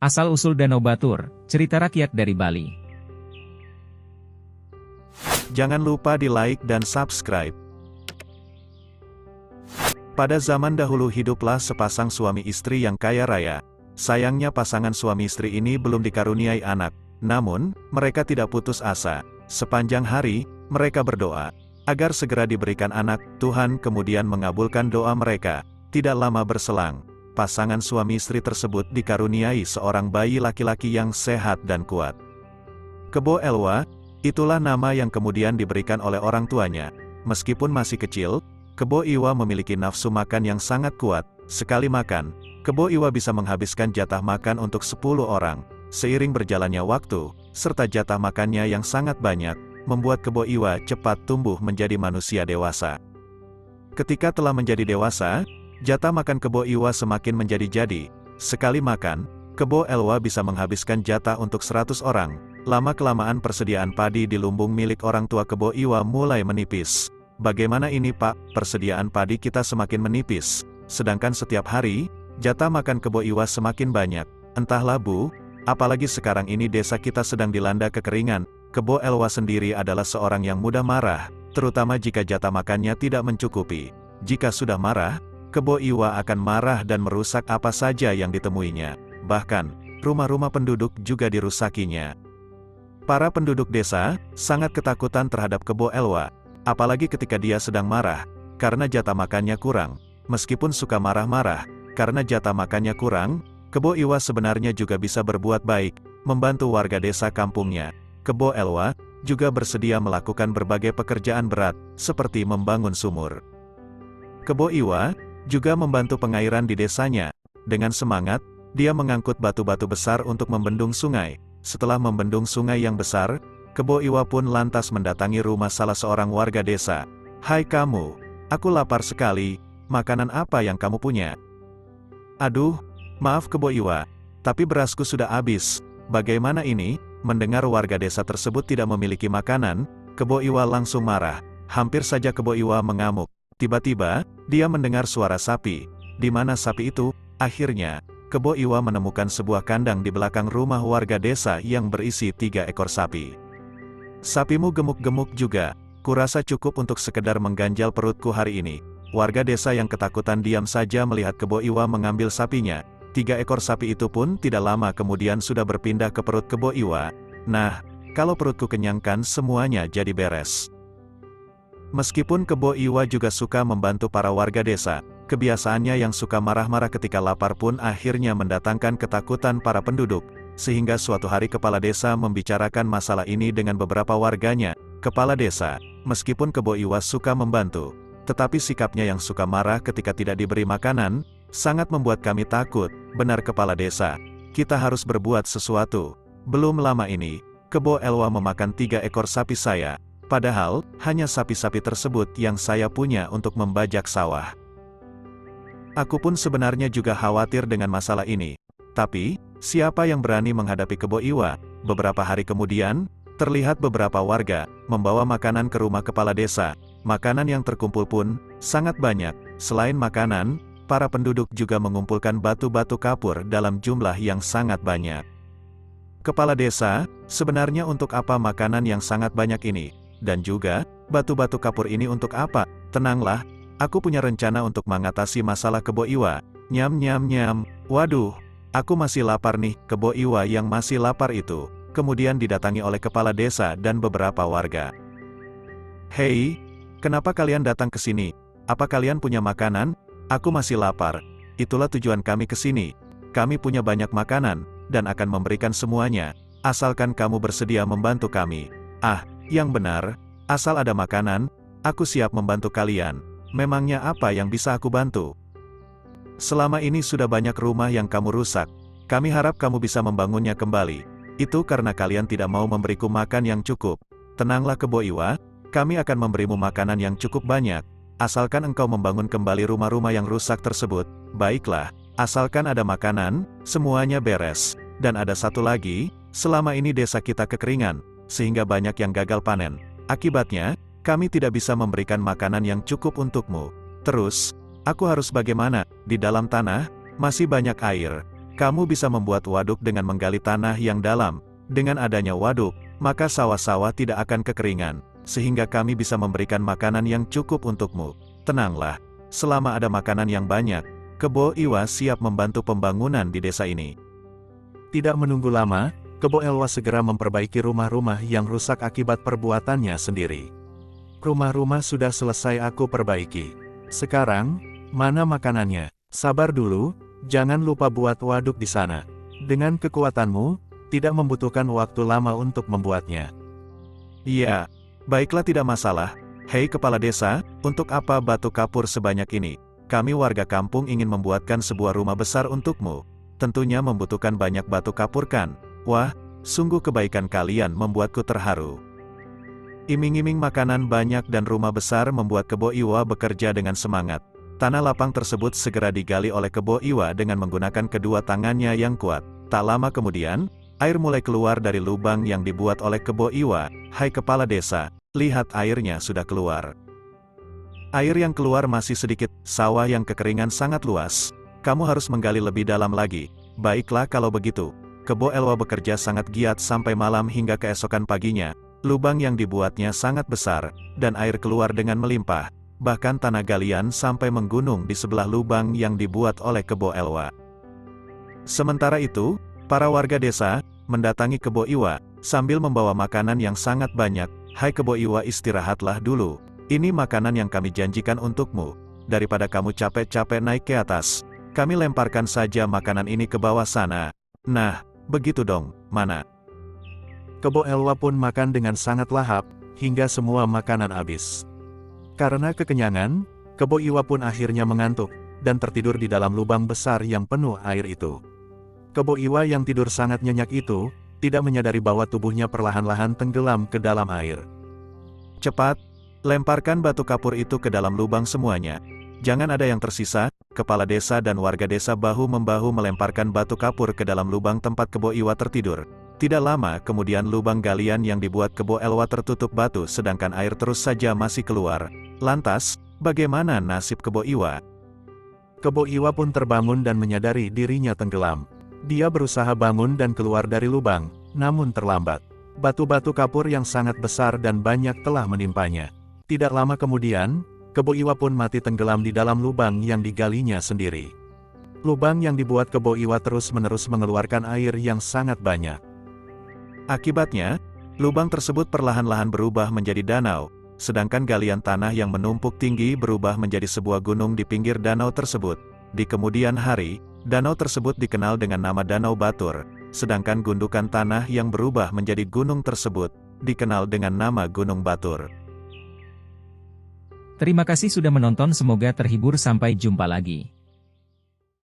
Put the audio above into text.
Asal-usul Danau Batur, cerita rakyat dari Bali. Jangan lupa di like dan subscribe. Pada zaman dahulu hiduplah sepasang suami istri yang kaya raya. Sayangnya pasangan suami istri ini belum dikaruniai anak. Namun, mereka tidak putus asa. Sepanjang hari, mereka berdoa agar segera diberikan anak. Tuhan kemudian mengabulkan doa mereka. Tidak lama berselang, pasangan suami istri tersebut dikaruniai seorang bayi laki-laki yang sehat dan kuat. Kebo Elwa, itulah nama yang kemudian diberikan oleh orang tuanya. Meskipun masih kecil, Kebo Iwa memiliki nafsu makan yang sangat kuat. Sekali makan, Kebo Iwa bisa menghabiskan jatah makan untuk 10 orang. Seiring berjalannya waktu, serta jatah makannya yang sangat banyak, membuat Kebo Iwa cepat tumbuh menjadi manusia dewasa. Ketika telah menjadi dewasa, jatah makan Kebo Iwa semakin menjadi-jadi. Sekali makan, Kebo Elwa bisa menghabiskan jatah untuk 100 orang. Lama-kelamaan persediaan padi di lumbung milik orang tua Kebo Iwa mulai menipis. Bagaimana ini Pak, persediaan padi kita semakin menipis. Sedangkan setiap hari, jatah makan Kebo Iwa semakin banyak. Entahlah Bu, apalagi sekarang ini desa kita sedang dilanda kekeringan. Kebo Elwa sendiri adalah seorang yang mudah marah, terutama jika jatah makannya tidak mencukupi. Jika sudah marah, Kebo Iwa akan marah dan merusak apa saja yang ditemuinya. Bahkan, rumah-rumah penduduk juga dirusakinya. Para penduduk desa sangat ketakutan terhadap Kebo Elwa, apalagi ketika dia sedang marah, karena jatah makannya kurang. Meskipun suka marah-marah, karena jatah makannya kurang, Kebo Iwa sebenarnya juga bisa berbuat baik, membantu warga desa kampungnya. Kebo Elwa juga bersedia melakukan berbagai pekerjaan berat, seperti membangun sumur. Kebo Iwa juga membantu pengairan di desanya. Dengan semangat, dia mengangkut batu-batu besar untuk membendung sungai. Setelah membendung sungai yang besar, Kebo Iwa pun lantas mendatangi rumah salah seorang warga desa. "Hai kamu, aku lapar sekali, makanan apa yang kamu punya?" "Aduh, maaf Kebo Iwa, tapi berasku sudah habis." Bagaimana ini? Mendengar warga desa tersebut tidak memiliki makanan, Kebo Iwa langsung marah. Hampir saja Kebo Iwa mengamuk. Tiba-tiba, dia mendengar suara sapi. Di mana sapi itu? Akhirnya, Kebo Iwa menemukan sebuah kandang di belakang rumah warga desa yang berisi 3 ekor sapi. "Sapimu gemuk-gemuk juga, kurasa cukup untuk sekedar mengganjal perutku hari ini." Warga desa yang ketakutan diam saja melihat Kebo Iwa mengambil sapinya. 3 ekor sapi itu pun tidak lama kemudian sudah berpindah ke perut Kebo Iwa. "Nah, kalau perutku kenyang kan semuanya jadi beres." Meskipun Kebo Iwa juga suka membantu para warga desa, kebiasaannya yang suka marah-marah ketika lapar pun akhirnya mendatangkan ketakutan para penduduk, sehingga suatu hari kepala desa membicarakan masalah ini dengan beberapa warganya. "Kepala desa, meskipun Kebo Iwa suka membantu, tetapi sikapnya yang suka marah ketika tidak diberi makanan, sangat membuat kami takut. Benar Kepala Desa, kita harus berbuat sesuatu." Belum lama ini, Kebo Elwa memakan 3 ekor sapi saya. Padahal, hanya sapi-sapi tersebut yang saya punya untuk membajak sawah. Aku pun sebenarnya juga khawatir dengan masalah ini. Tapi, siapa yang berani menghadapi Kebo Iwa? Beberapa hari kemudian, terlihat beberapa warga membawa makanan ke rumah kepala desa. Makanan yang terkumpul pun sangat banyak. Selain makanan, para penduduk juga mengumpulkan batu-batu kapur dalam jumlah yang sangat banyak. Kepala desa, sebenarnya untuk apa makanan yang sangat banyak ini? Dan juga, batu-batu kapur ini untuk apa? Tenanglah, aku punya rencana untuk mengatasi masalah Kebo Iwa. Nyam-nyam-nyam, waduh, aku masih lapar nih. Kebo Iwa yang masih lapar itu kemudian didatangi oleh kepala desa dan beberapa warga. "Hei, kenapa kalian datang ke sini? Apa kalian punya makanan? Aku masih lapar. Itulah tujuan kami ke sini. Kami punya banyak makanan, dan akan memberikan semuanya, asalkan kamu bersedia membantu kami." "Ah, yang benar, asal ada makanan, aku siap membantu kalian. Memangnya apa yang bisa aku bantu? Selama ini sudah banyak rumah yang kamu rusak. Kami harap kamu bisa membangunnya kembali. Itu karena kalian tidak mau memberiku makan yang cukup." "Tenanglah Kebo Iwa, kami akan memberimu makanan yang cukup banyak, asalkan engkau membangun kembali rumah-rumah yang rusak tersebut." "Baiklah, asalkan ada makanan, semuanya beres. Dan ada satu lagi, selama ini desa kita kekeringan, sehingga banyak yang gagal panen. Akibatnya, kami tidak bisa memberikan makanan yang cukup untukmu. Terus, aku harus bagaimana? Di dalam tanah, masih banyak air. Kamu bisa membuat waduk dengan menggali tanah yang dalam. Dengan adanya waduk, maka sawah-sawah tidak akan kekeringan, sehingga kami bisa memberikan makanan yang cukup untukmu. Tenanglah, selama ada makanan yang banyak, Kebo Iwa siap membantu pembangunan di desa ini. Tidak menunggu lama, Kebo Elwa segera memperbaiki rumah-rumah yang rusak akibat perbuatannya sendiri. Rumah-rumah sudah selesai aku perbaiki. Sekarang, mana makanannya? Sabar dulu, jangan lupa buat waduk di sana. Dengan kekuatanmu, tidak membutuhkan waktu lama untuk membuatnya. Iya, baiklah tidak masalah. Hei kepala desa, untuk apa batu kapur sebanyak ini? Kami warga kampung ingin membuatkan sebuah rumah besar untukmu. Tentunya membutuhkan banyak batu kapur kan? Wah, sungguh kebaikan kalian membuatku terharu. Iming-iming makanan banyak dan rumah besar membuat Kebo Iwa bekerja dengan semangat. Tanah lapang tersebut segera digali oleh Kebo Iwa dengan menggunakan kedua tangannya yang kuat. Tak lama kemudian, air mulai keluar dari lubang yang dibuat oleh Kebo Iwa. Hai kepala desa, lihat airnya sudah keluar. Air yang keluar masih sedikit, sawah yang kekeringan sangat luas. Kamu harus menggali lebih dalam lagi. Baiklah kalau begitu. Kebo Elwa bekerja sangat giat sampai malam hingga keesokan paginya. Lubang yang dibuatnya sangat besar, dan air keluar dengan melimpah. Bahkan tanah galian sampai menggunung di sebelah lubang yang dibuat oleh Kebo Elwa. Sementara itu, para warga desa mendatangi Kebo Iwa sambil membawa makanan yang sangat banyak. Hai Kebo Iwa, istirahatlah dulu. Ini makanan yang kami janjikan untukmu. Daripada kamu capek-capek naik ke atas, kami lemparkan saja makanan ini ke bawah sana. Nah, begitu dong, mana? Kebo Elwa pun makan dengan sangat lahap, hingga semua makanan habis. Karena kekenyangan, Kebo Iwa pun akhirnya mengantuk, dan tertidur di dalam lubang besar yang penuh air itu. Kebo Iwa yang tidur sangat nyenyak itu, tidak menyadari bahwa tubuhnya perlahan-lahan tenggelam ke dalam air. Cepat, lemparkan batu kapur itu ke dalam lubang semuanya. Jangan ada yang tersisa. Kepala desa dan warga desa bahu-membahu melemparkan batu kapur ke dalam lubang tempat Kebo Iwa tertidur. Tidak lama kemudian lubang galian yang dibuat Kebo Elwa tertutup batu sedangkan air terus saja masih keluar. Lantas, bagaimana nasib Kebo Iwa? Kebo Iwa pun terbangun dan menyadari dirinya tenggelam. Dia berusaha bangun dan keluar dari lubang, namun terlambat. Batu-batu kapur yang sangat besar dan banyak telah menimpanya. Tidak lama kemudian, Kebo Iwa pun mati tenggelam di dalam lubang yang digalinya sendiri. Lubang yang dibuat Kebo Iwa terus-menerus mengeluarkan air yang sangat banyak. Akibatnya, lubang tersebut perlahan-lahan berubah menjadi danau, sedangkan galian tanah yang menumpuk tinggi berubah menjadi sebuah gunung di pinggir danau tersebut. Di kemudian hari, danau tersebut dikenal dengan nama Danau Batur, sedangkan gundukan tanah yang berubah menjadi gunung tersebut, dikenal dengan nama Gunung Batur. Terima kasih sudah menonton, semoga terhibur, sampai jumpa lagi.